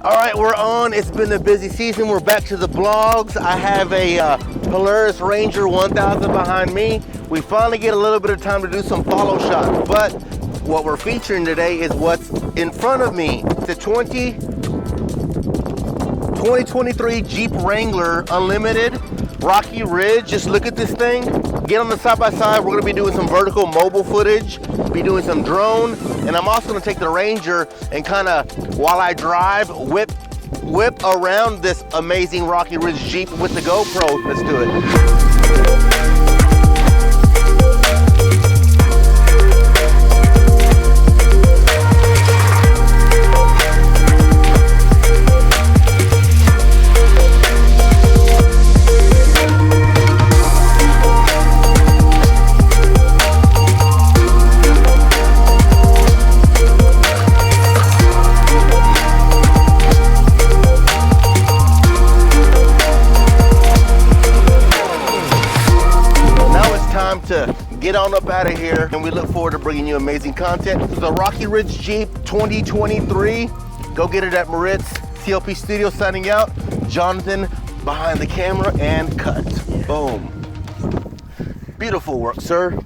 All right, we're on. It's been a busy season. We're back to the blogs. I have a Polaris Ranger 1000 behind me. We finally get a little bit of time to do some follow shots, but what we're featuring today is what's in front of me. The 2023 Jeep Wrangler Unlimited Rocky Ridge. Just look at this thing. Get on the side-by-side. We're gonna be doing some vertical mobile footage, be doing some drone, and I'm also gonna take the Ranger and kind of, while I drive, whip around this amazing Rocky Ridge Jeep with the GoPro. Let's do it. To get on up out of here, and we look forward to bringing you amazing content. This is a Rocky Ridge Jeep 2023. Go get it at Moritz. CLP Studio signing out. Jonathan behind the camera and cut. Boom. Beautiful work, sir.